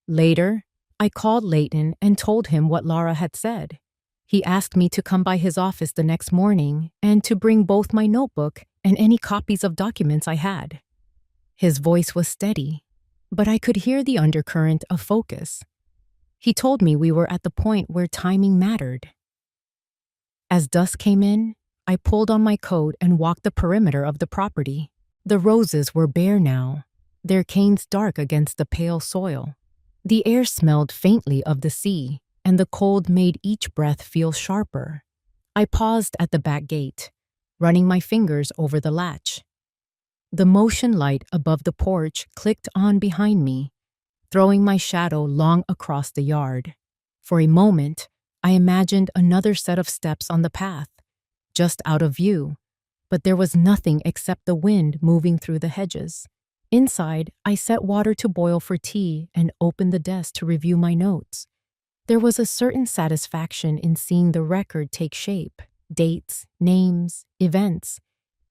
Later, I called Leighton and told him what Lara had said. He asked me to come by his office the next morning and to bring both my notebook and any copies of documents I had. His voice was steady, but I could hear the undercurrent of focus. He told me we were at the point where timing mattered. As dusk came in, I pulled on my coat and walked the perimeter of the property. The roses were bare now, their canes dark against the pale soil. The air smelled faintly of the sea, and the cold made each breath feel sharper. I paused at the back gate, running my fingers over the latch. The motion light above the porch clicked on behind me, throwing my shadow long across the yard. For a moment, I imagined another set of steps on the path, just out of view, but there was nothing except the wind moving through the hedges. Inside, I set water to boil for tea and opened the desk to review my notes. There was a certain satisfaction in seeing the record take shape, dates, names, events,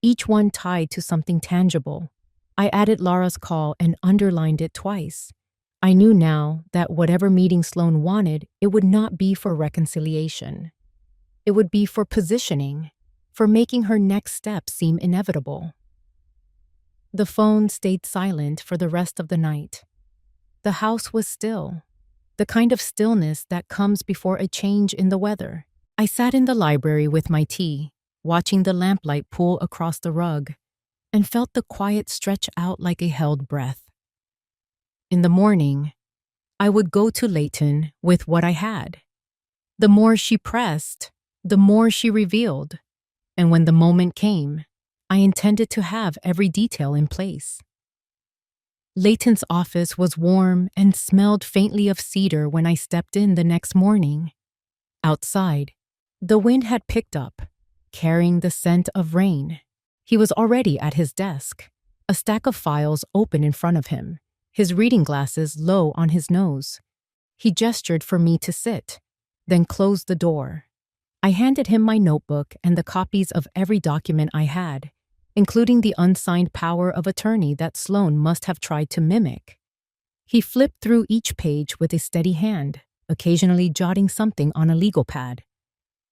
each one tied to something tangible. I added Lara's call and underlined it twice. I knew now that whatever meeting Sloan wanted, it would not be for reconciliation. It would be for positioning, for making her next step seem inevitable. The phone stayed silent for the rest of the night. The house was still, the kind of stillness that comes before a change in the weather. I sat in the library with my tea, watching the lamplight pool across the rug, and felt the quiet stretch out like a held breath. In the morning, I would go to Leighton with what I had. The more she pressed, the more she revealed, and when the moment came, I intended to have every detail in place. Leighton's office was warm and smelled faintly of cedar when I stepped in the next morning. Outside, the wind had picked up, carrying the scent of rain. He was already at his desk, a stack of files open in front of him, his reading glasses low on his nose. He gestured for me to sit, then closed the door. I handed him my notebook and the copies of every document I had, including the unsigned power of attorney that Sloan must have tried to mimic. He flipped through each page with a steady hand, occasionally jotting something on a legal pad.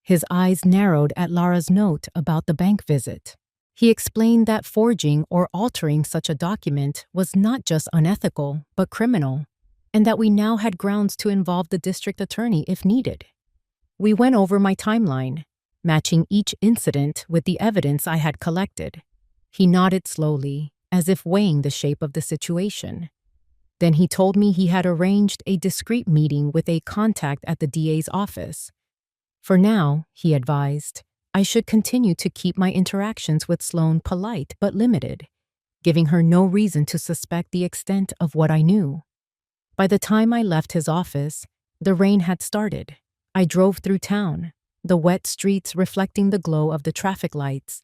His eyes narrowed at Lara's note about the bank visit. He explained that forging or altering such a document was not just unethical, but criminal, and that we now had grounds to involve the district attorney if needed. We went over my timeline, matching each incident with the evidence I had collected. He nodded slowly, as if weighing the shape of the situation. Then he told me he had arranged a discreet meeting with a contact at the DA's office. For now, he advised, I should continue to keep my interactions with Sloane polite but limited, giving her no reason to suspect the extent of what I knew. By the time I left his office, the rain had started. I drove through town, the wet streets reflecting the glow of the traffic lights,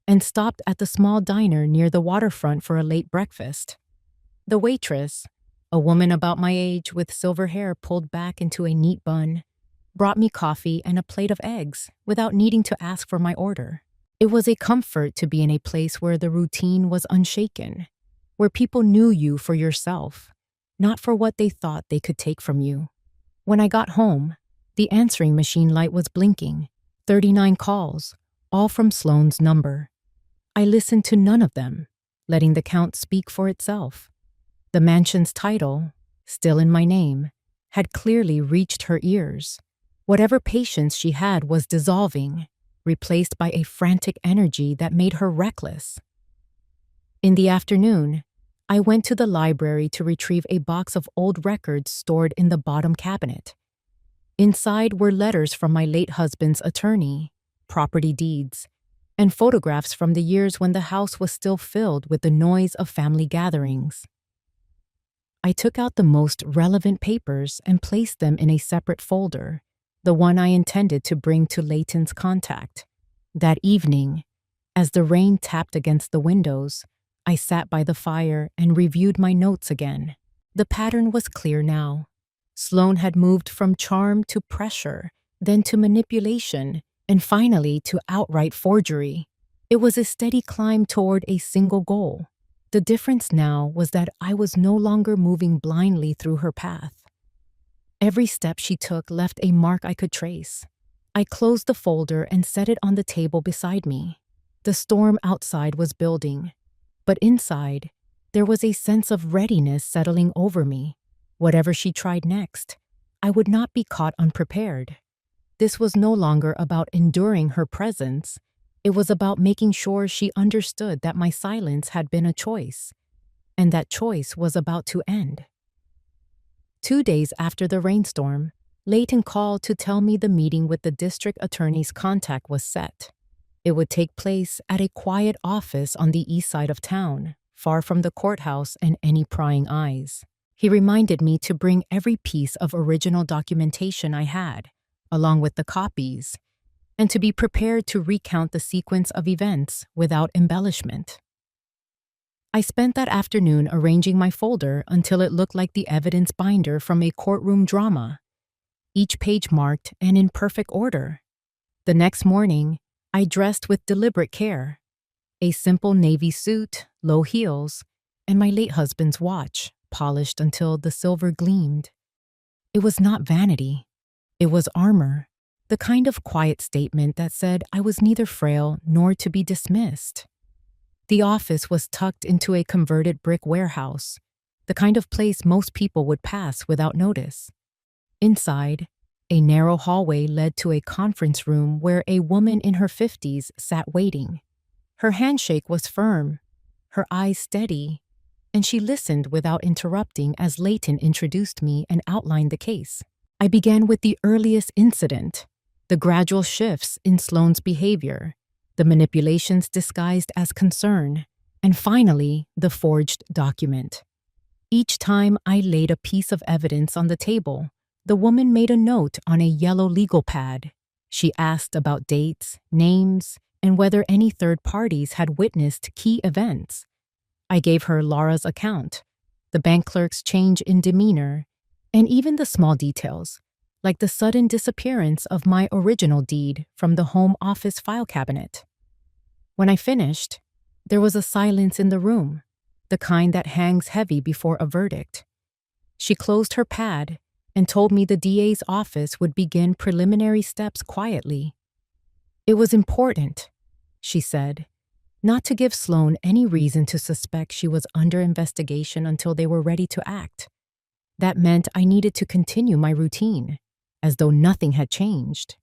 and stopped at the small diner near the waterfront for a late breakfast. The waitress, a woman about my age with silver hair pulled back into a neat bun, brought me coffee and a plate of eggs without needing to ask for my order. It was a comfort to be in a place where the routine was unshaken, where people knew you for yourself, not for what they thought they could take from you. When I got home, the answering machine light was blinking, 39 calls, all from Sloane's number. I listened to none of them, letting the count speak for itself. The mansion's title, still in my name, had clearly reached her ears. Whatever patience she had was dissolving, replaced by a frantic energy that made her reckless. In the afternoon, I went to the library to retrieve a box of old records stored in the bottom cabinet. Inside were letters from my late husband's attorney, property deeds, and photographs from the years when the house was still filled with the noise of family gatherings. I took out the most relevant papers and placed them in a separate folder, the one I intended to bring to Leighton's contact. That evening, as the rain tapped against the windows, I sat by the fire and reviewed my notes again. The pattern was clear now. Sloane had moved from charm to pressure, then to manipulation, and finally to outright forgery. It was a steady climb toward a single goal. The difference now was that I was no longer moving blindly through her path. Every step she took left a mark I could trace. I closed the folder and set it on the table beside me. The storm outside was building, but inside, there was a sense of readiness settling over me. Whatever she tried next, I would not be caught unprepared. This was no longer about enduring her presence. It was about making sure she understood that my silence had been a choice, and that choice was about to end. 2 days after the rainstorm, Leighton called to tell me the meeting with the district attorney's contact was set. It would take place at a quiet office on the east side of town, far from the courthouse and any prying eyes. He reminded me to bring every piece of original documentation I had, along with the copies, and to be prepared to recount the sequence of events without embellishment. I spent that afternoon arranging my folder until it looked like the evidence binder from a courtroom drama, each page marked and in perfect order. The next morning, I dressed with deliberate care, a simple navy suit, low heels, and my late husband's watch, polished until the silver gleamed. It was not vanity. It was armor, the kind of quiet statement that said I was neither frail nor to be dismissed. The office was tucked into a converted brick warehouse, the kind of place most people would pass without notice. Inside, a narrow hallway led to a conference room where a woman in her 50s sat waiting. Her handshake was firm, her eyes steady, and she listened without interrupting as Leighton introduced me and outlined the case. I began with the earliest incident, the gradual shifts in Sloane's behavior, the manipulations disguised as concern, and finally, the forged document. Each time I laid a piece of evidence on the table, the woman made a note on a yellow legal pad. She asked about dates, names, and whether any third parties had witnessed key events. I gave her Laura's account, the bank clerk's change in demeanor, and even the small details, like the sudden disappearance of my original deed from the home office file cabinet. When I finished, there was a silence in the room, the kind that hangs heavy before a verdict. She closed her pad and told me the DA's office would begin preliminary steps quietly. It was important, she said. not to give Sloane any reason to suspect she was under investigation until they were ready to act. That meant I needed to continue my routine, as though nothing had changed.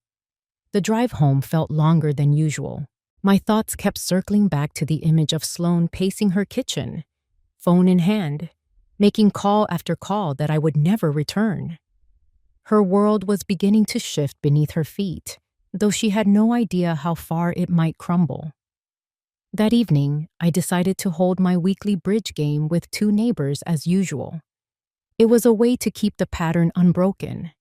The drive home felt longer than usual. My thoughts kept circling back to the image of Sloane pacing her kitchen, phone in hand, making call after call that I would never return. Her world was beginning to shift beneath her feet, though she had no idea how far it might crumble. That evening, I decided to hold my weekly bridge game with 2 neighbors as usual. It was a way to keep the pattern unbroken,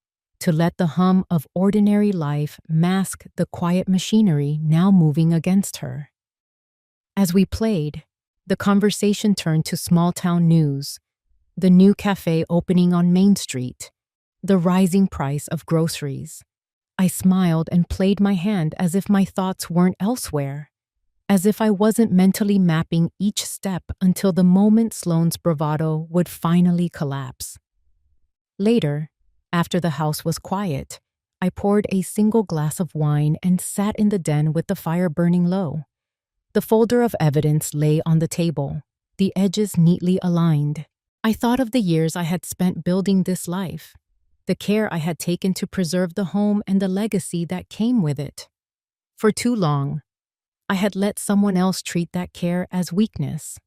to let the hum of ordinary life mask the quiet machinery now moving against her. As we played, the conversation turned to small-town news, the new cafe opening on Main Street, the rising price of groceries. I smiled and played my hand as if my thoughts weren't elsewhere, as if I wasn't mentally mapping each step until the moment Sloane's bravado would finally collapse. Later, after the house was quiet, I poured a single glass of wine and sat in the den with the fire burning low. The folder of evidence lay on the table, the edges neatly aligned. I thought of the years I had spent building this life, the care I had taken to preserve the home and the legacy that came with it. For too long, I had let someone else treat that care as weakness.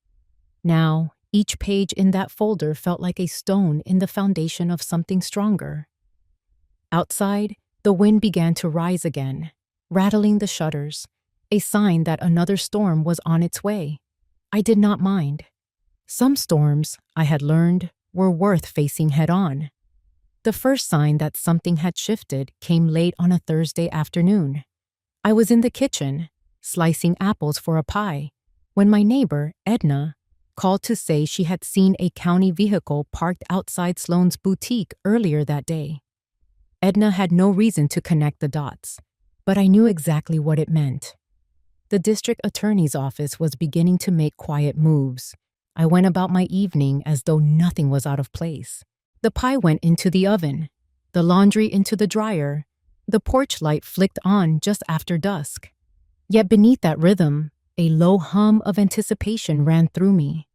Now, each page in that folder felt like a stone in the foundation of something stronger. Outside, the wind began to rise again, rattling the shutters, a sign that another storm was on its way. I did not mind. Some storms, I had learned, were worth facing head-on. The first sign that something had shifted came late on a Thursday afternoon. I was in the kitchen, slicing apples for a pie, when my neighbor, Edna, called to say she had seen a county vehicle parked outside Sloane's boutique earlier that day. Edna had no reason to connect the dots, but I knew exactly what it meant. The district attorney's office was beginning to make quiet moves. I went about my evening as though nothing was out of place. The pie went into the oven, the laundry into the dryer, the porch light flicked on just after dusk. Yet beneath that rhythm, a low hum of anticipation ran through me.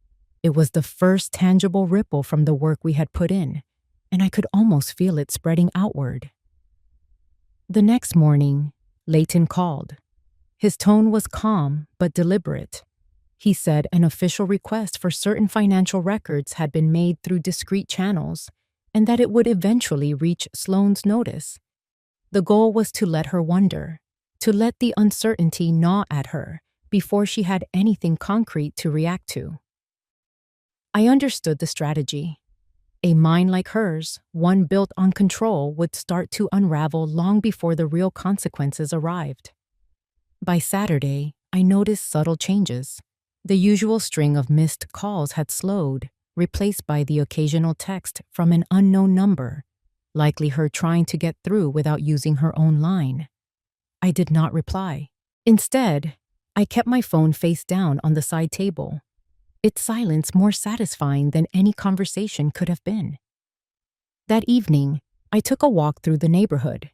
It was the first tangible ripple from the work we had put in, and I could almost feel it spreading outward. The next morning, Leighton called. His tone was calm but deliberate. He said an official request for certain financial records had been made through discreet channels, and that it would eventually reach Sloane's notice. The goal was to let her wonder, to let the uncertainty gnaw at her before she had anything concrete to react to. I understood the strategy. A mind like hers, one built on control, would start to unravel long before the real consequences arrived. By Saturday, I noticed subtle changes. The usual string of missed calls had slowed, replaced by the occasional text from an unknown number, likely her trying to get through without using her own line. I did not reply. Instead, I kept my phone face down on the side table, its silence more satisfying than any conversation could have been. That evening, I took a walk through the neighborhood.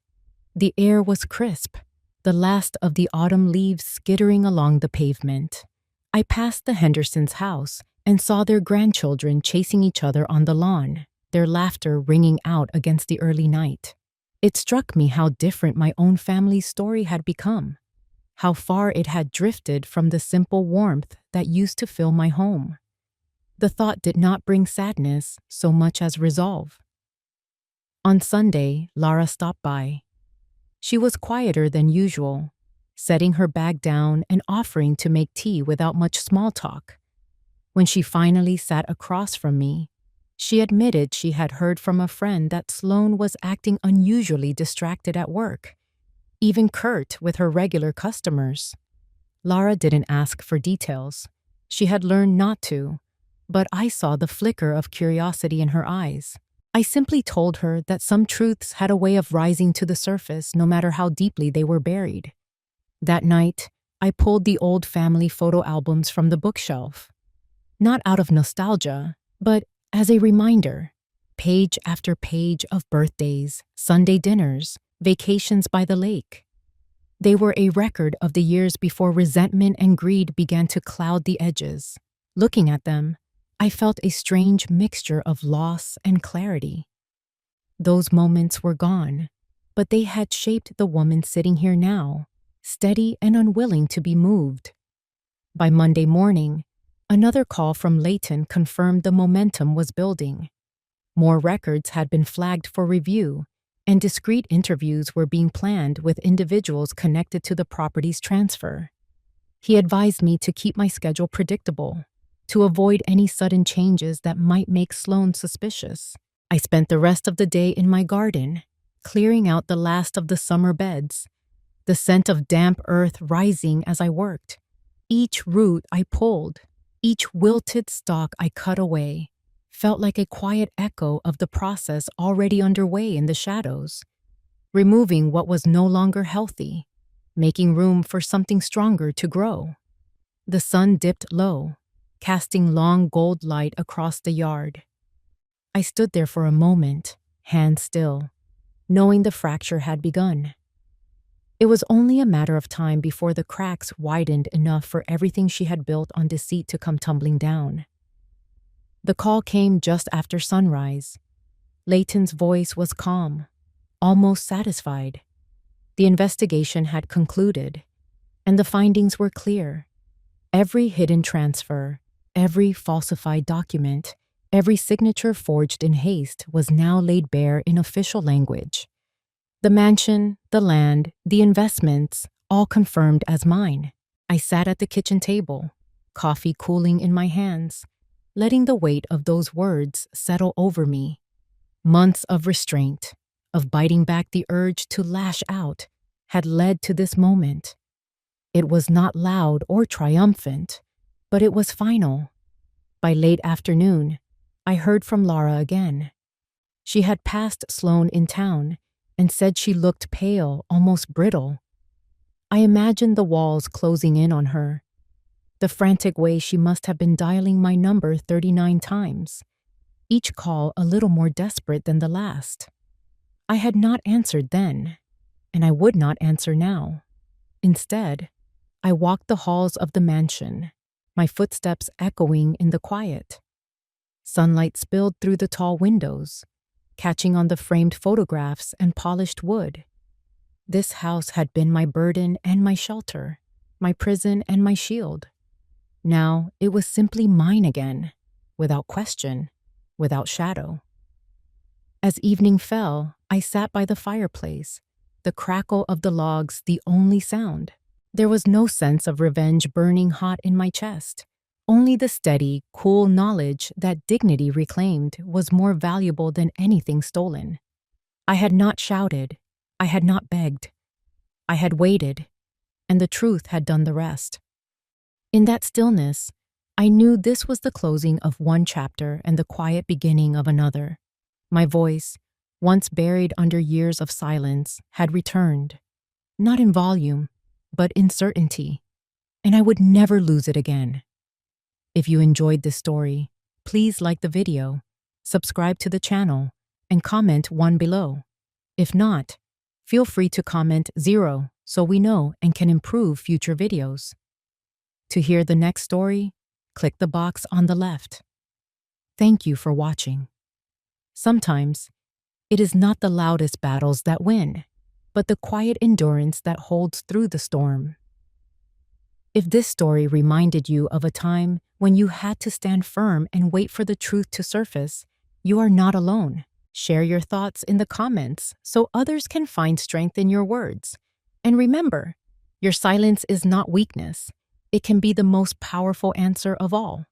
The air was crisp, the last of the autumn leaves skittering along the pavement. I passed the Hendersons' house and saw their grandchildren chasing each other on the lawn, their laughter ringing out against the early night. It struck me how different my own family's story had become, how far it had drifted from the simple warmth that used to fill my home. The thought did not bring sadness so much as resolve. On Sunday, Lara stopped by. She was quieter than usual, setting her bag down and offering to make tea without much small talk. When she finally sat across from me, she admitted she had heard from a friend that Sloane was acting unusually distracted at work, even curt with her regular customers. Lara didn't ask for details. She had learned not to, but I saw the flicker of curiosity in her eyes. I simply told her that some truths had a way of rising to the surface no matter how deeply they were buried. That night, I pulled the old family photo albums from the bookshelf. Not out of nostalgia, but as a reminder, page after page of birthdays, Sunday dinners, vacations by the lake. They were a record of the years before resentment and greed began to cloud the edges. Looking at them, I felt a strange mixture of loss and clarity. Those moments were gone, but they had shaped the woman sitting here now, steady and unwilling to be moved. By Monday morning, another call from Leighton confirmed the momentum was building. More records had been flagged for review, and discreet interviews were being planned with individuals connected to the property's transfer. He advised me to keep my schedule predictable, to avoid any sudden changes that might make Sloan suspicious. I spent the rest of the day in my garden, clearing out the last of the summer beds, the scent of damp earth rising as I worked. Each root I pulled, each wilted stalk I cut away, felt like a quiet echo of the process already underway in the shadows, removing what was no longer healthy, making room for something stronger to grow. The sun dipped low, casting long gold light across the yard. I stood there for a moment, hands still, knowing the fracture had begun. It was only a matter of time before the cracks widened enough for everything she had built on deceit to come tumbling down. The call came just after sunrise. Leighton's voice was calm, almost satisfied. The investigation had concluded, and the findings were clear. Every hidden transfer, every falsified document, every signature forged in haste was now laid bare in official language. The mansion, the land, the investments, all confirmed as mine. I sat at the kitchen table, coffee cooling in my hands, letting the weight of those words settle over me. Months of restraint, of biting back the urge to lash out, had led to this moment. It was not loud or triumphant, but it was final. By late afternoon, I heard from Laura again. She had passed Sloan in town and said she looked pale, almost brittle. I imagined the walls closing in on her, the frantic way she must have been dialing my number 39 times, each call a little more desperate than the last. I had not answered then, and I would not answer now. Instead, I walked the halls of the mansion, my footsteps echoing in the quiet. Sunlight spilled through the tall windows, catching on the framed photographs and polished wood. This house had been my burden and my shelter, my prison and my shield. Now it was simply mine again, without question, without shadow. As evening fell, I sat by the fireplace, the crackle of the logs the only sound. There was no sense of revenge burning hot in my chest, only the steady, cool knowledge that dignity reclaimed was more valuable than anything stolen. I had not shouted, I had not begged. I had waited, and the truth had done the rest. In that stillness, I knew this was the closing of one chapter and the quiet beginning of another. My voice, once buried under years of silence, had returned, not in volume, but in certainty, and I would never lose it again. If you enjoyed this story, please like the video, subscribe to the channel, and comment 1 below. If not, feel free to comment 0 so we know and can improve future videos. To hear the next story, click the box on the left. Thank you for watching. Sometimes, it is not the loudest battles that win, but the quiet endurance that holds through the storm. If this story reminded you of a time when you had to stand firm and wait for the truth to surface, you are not alone. Share your thoughts in the comments so others can find strength in your words. And remember, your silence is not weakness. It can be the most powerful answer of all.